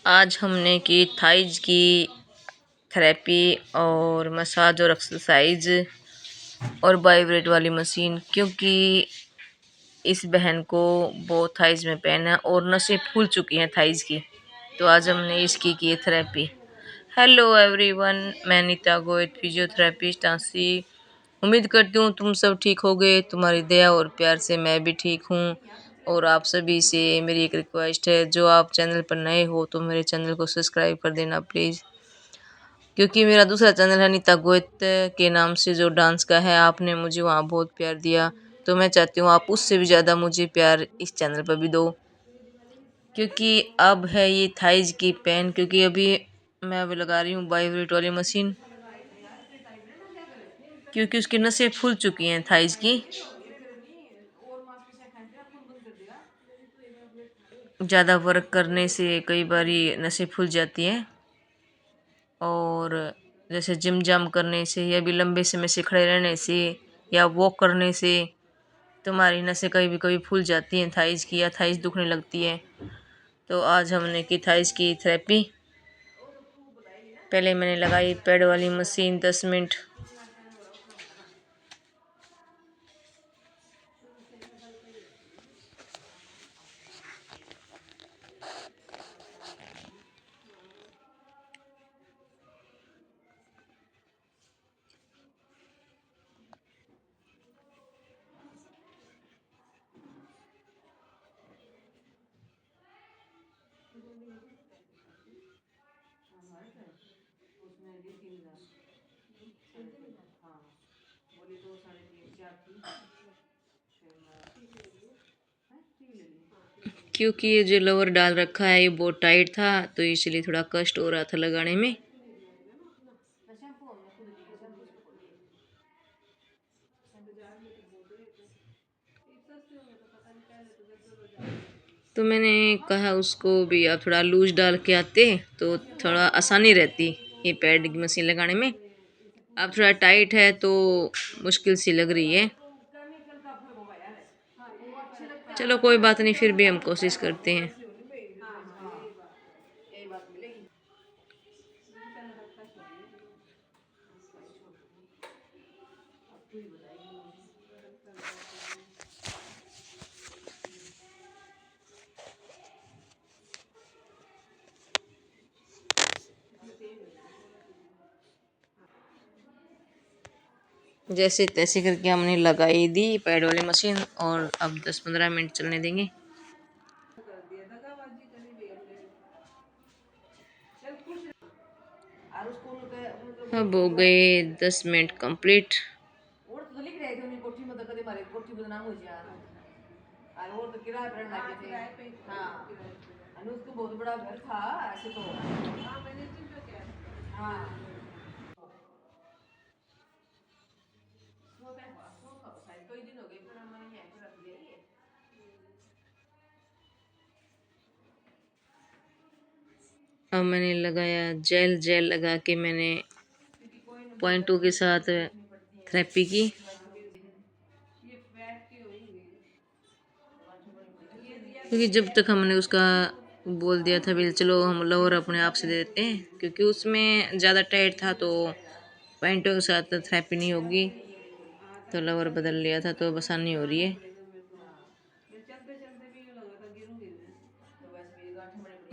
आज हमने की थाइज की थेरेपी और मसाज और एक्सरसाइज और वाइब्रेट वाली मशीन, क्योंकि इस बहन को बहुत थाइज में पेन है और नसें फूल चुकी हैं थाइज की। तो आज हमने इसकी की थेरेपी। हेलो एवरीवन, मैं नीता गोयत, फिजियोथेरेपिस्ट आंसी। उम्मीद करती हूँ तुम सब ठीक होगे। तुम्हारी दया और प्यार से मैं भी ठीक हूँ। और आप सभी से मेरी एक रिक्वेस्ट है, जो आप चैनल पर नए हो तो मेरे चैनल को सब्सक्राइब कर देना प्लीज़, क्योंकि मेरा दूसरा चैनल है नीता गोयत के नाम से, जो डांस का है। आपने मुझे वहाँ बहुत प्यार दिया, तो मैं चाहती हूँ आप उससे भी ज़्यादा मुझे प्यार इस चैनल पर भी दो, क्योंकि अब है ये थाइज की पेन। क्योंकि अभी मैं अभी लगा रही हूँ वाइब्रेट वाली मशीन, क्योंकि उसकी नसें फूल चुकी हैं थाइज की। ज़्यादा वर्क करने से कई बारी नसें फूल जाती हैं, और जैसे जिम जाम करने से या भी लंबे समय से खड़े रहने से या वॉक करने से तुम्हारी नसें कभी कभी फूल जाती हैं थाइज की, या थाइज दुखने लगती है। तो आज हमने की थाइज की थेरेपी। पहले मैंने लगाई पैड वाली मशीन 10 मिनट। क्योंकि ये जो लवर डाल रखा है ये बहुत टाइट था, तो इसलिए थोड़ा कष्ट हो रहा था लगाने में। तो मैंने कहा उसको भी आप थोड़ा लूज डाल के आते तो थोड़ा आसानी रहती ये पैड की मशीन लगाने में। अब थोड़ा टाइट है तो मुश्किल सी लग रही है। चलो कोई बात नहीं, फिर भी हम कोशिश करते हैं। जैसे तैसे करके हमने लगाई दी पैड वाली मशीन, और अब 10-15 मिनट चलने देंगे। अब हो गए 10 मिनट कंप्लीट। उसको बहुत बड़ा घर था ऐसे तो। हाँ मैंने हाँ कई दिन हो गए फिर हमने यहीं पे रख दिया ये। अब मैंने लगाया जेल। जेल लगा के मैंने पॉइंटों के साथ थेरेपी की। क्योंकि जब तक हमने उसका बोल दिया था बिल चलो हम लोअर अपने आप से दे देते हैं, क्योंकि उसमें ज़्यादा टाइट था तो पॉइंटों के साथ थेरेपी नहीं होगी, तो लोअर बदल लिया था तो आसानी हो रही है।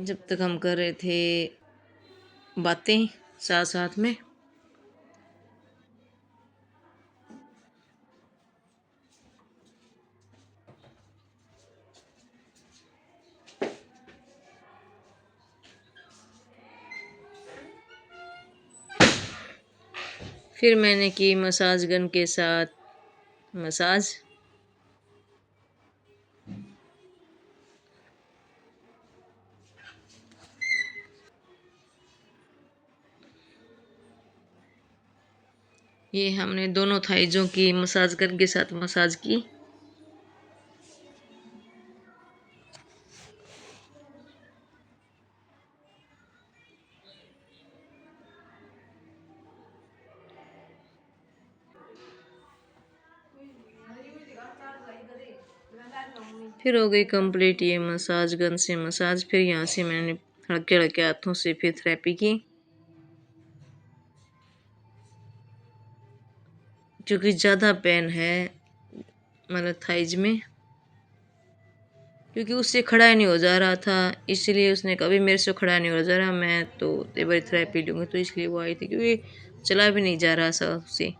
जब तक हम कर रहे थे बातें साथ साथ में, फिर मैंने की मसाज गन के साथ मसाज। ये हमने दोनों थाइजों की मसाज गन के साथ मसाज की। फिर हो गई कंप्लीट ये मसाज गन से मसाज। फिर यहाँ से मैंने हल्के हल्के हाथों से फिर थेरेपी की, क्योंकि ज़्यादा पेन है मतलब थाइज में, क्योंकि उससे खड़ा ही नहीं हो जा रहा था। इसलिए उसने कभी मेरे से खड़ा नहीं हो जा रहा, मैं तो एक बार थेरेपी लूँगी, तो इसलिए वो आई थी, क्योंकि चला भी नहीं जा रहा था उससे।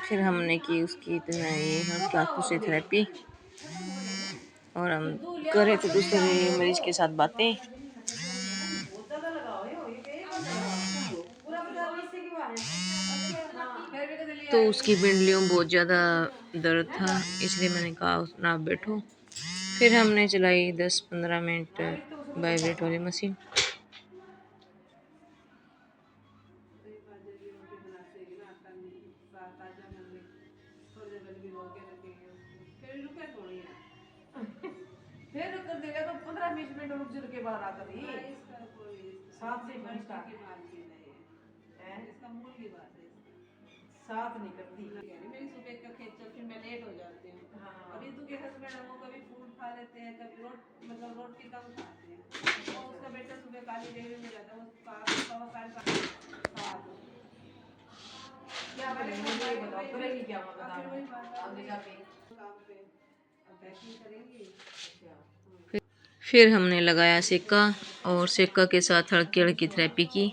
फिर हमने की उसकी इतना ये हल्के हाथों से थेरेपी, और हम कर रहे थे दूसरे मरीज के साथ बातें। तो उसकी पिंडलियों में बहुत ज़्यादा दर्द था, इसलिए मैंने कहा ना आप बैठो। फिर हमने चलाई 10-15 मिनट वाइब्रेट वाली मशीन। फिर कर देगा तो 15-20 मिनट रुक जुड़ के बाहर आता थी। साथ से फिर इसका इसका मूल की बात है, साथ नहीं करती मेरी सुबह का खेत, फिर मैं लेट हो जाती हूँ। हाँ। और रितु के हस्बैंड वो कभी फूड खा लेते हैं, कभी मतलब रोटी कम खाते हैं, और उसका बेटा सुबह काली डेयरी में जाता है, वो 7:15 क्या करेगी क्या आगे जाके काम पे पैकिंग करेंगी। फिर हमने लगाया सिक्का, और सिक्का के साथ हल्की हल्की थेरेपी की।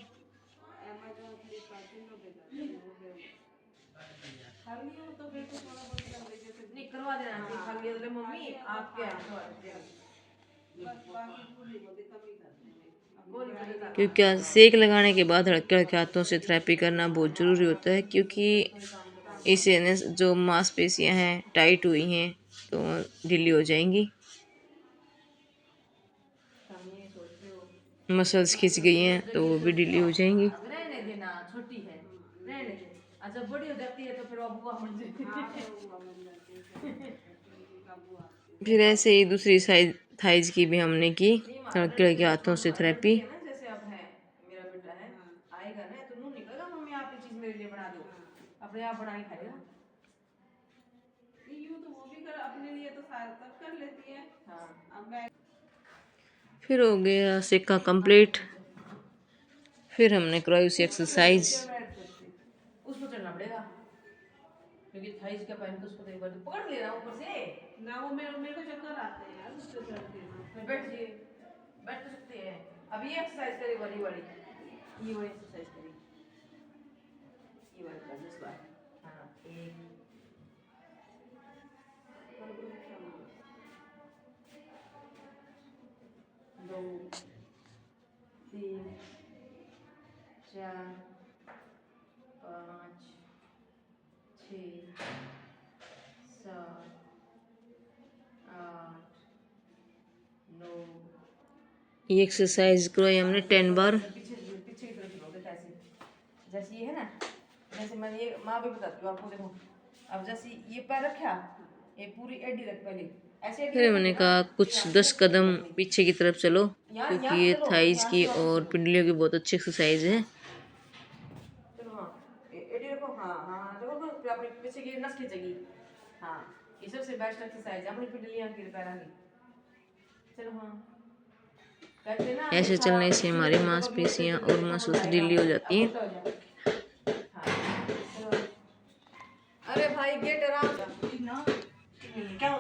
करवा देना मम्मी आप क्या क्योंकि सेक लगाने के बाद हल्के हल्के हाथों से थेरेपी करना बहुत ज़रूरी होता है, क्योंकि इससे न जो मांसपेशियां हैं टाइट हुई हैं तो ढीली हो जाएंगी, मसल्स खिंच गई हैं तो वो भी ढीली हो जाएंगी। रहने देना, छोटी है, रहने दे। अच्छा बड़ी हो जाती है तो फिर अबुआ बन जाती। फिर ऐसे ही दूसरी साइड थाइज की भी हमने की, हल्के हल्के हाथों से थेरेपी। जैसे अब है मेरा बेटा है, आएगा ना तो मुंह निकलेगा मम्मी आप ये चीज मेरे लिए बना दो, अपने आप बना के खाएगा। यूं तो वो भी कर अपने लिए तो सारा सब कर लेती है। हाँ। अब मैं फिर हो गया सिक्का कंप्लीट। फिर हमने करवाई उसी एक्सरसाइज। उसको चढ़ना पड़ेगा क्योंकि थाइज का पहन के उसको तो एक बार पकड़ लेना ऊपर से ना, वो मेरे को चक्कर आते हैं यार उस पे चढ़ के। फिर बैठ जाइए, बैठ तो सकते हैं। अब ये एक्सरसाइज करी वाली ये वाली एक्सरसाइज करी, ये वाली कर 10 बार। हाँ 1 2 3 4 5 6 7 8 9। ये एक्सरसाइज करवाई हमने 10 बार। पीछे पीछे की तरफ चलोगे कैसे, जैसे ये है ना, जैसे मैंने ये माँ भी बताती हूँ आपको, देखो अब जैसे ये पैर रखा, ये पूरी एडी रख पहले ऐसे। फिर मैंने कहा कुछ 10 कदम पीछे की तरफ चलो, क्योंकि ये थाइज की और पिंडलियों की बहुत अच्छी एक्सरसाइज है। चलो हाँ एडी रखो, हाँ हाँ देखो फिर अपनी पीछे की नस खींचेगी। हाँ ये सबसे बेस्ट एक्सरसाइज है अपनी पिंडलियां की पैरों की। चलो हाँ ऐसे चलने से हमारी मांसपेशियां और मसल्स ढीली हो जाती हैं। अरे भाई गेट आराम क्या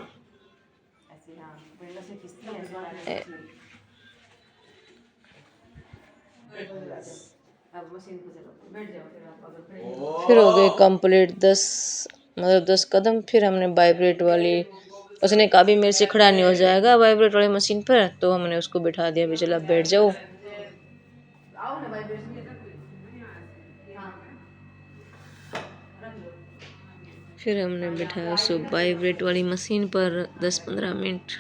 ऐसे, हाँ बिल्डर से खींचती है। अब मशीन पे चलो, बैठ जाओ फिर आप अगर फिर हो गए कंप्लीट 10 कदम। फिर हमने वाइब्रेट वाली, उसने कहा भी मेरे से खड़ा नहीं हो जाएगा वाइब्रेट वाली मशीन पर, तो हमने उसको बिठा दिया भी चलो बैठ जाओ। आओ ना वाइब्रेशन। हाँ रख लो। फिर हमने बिठाया उसको वाइब्रेट वाली मशीन पर 10-15 मिनट,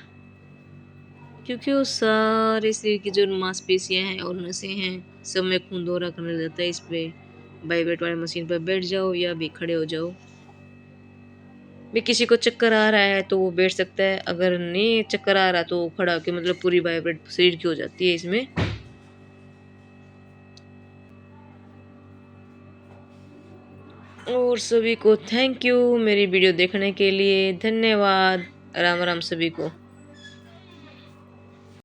क्योंकि वो सारे शरीर की जो मांसपेशियां हैं और नसें हैं सब में खून दौरा करने लग जाता है। इस पे वाइब्रेट वाली मशीन पर बैठ जाओ या भी खड़े हो जाओ। भी किसी को चक्कर आ रहा है तो वो बैठ सकता है, अगर नहीं चक्कर आ रहा तो वो खड़ा होकर, मतलब पूरी वाइब्रेट शरीर की हो जाती है इसमें। और सभी को थैंक यू मेरी वीडियो देखने के लिए, धन्यवाद। राम राम सभी को।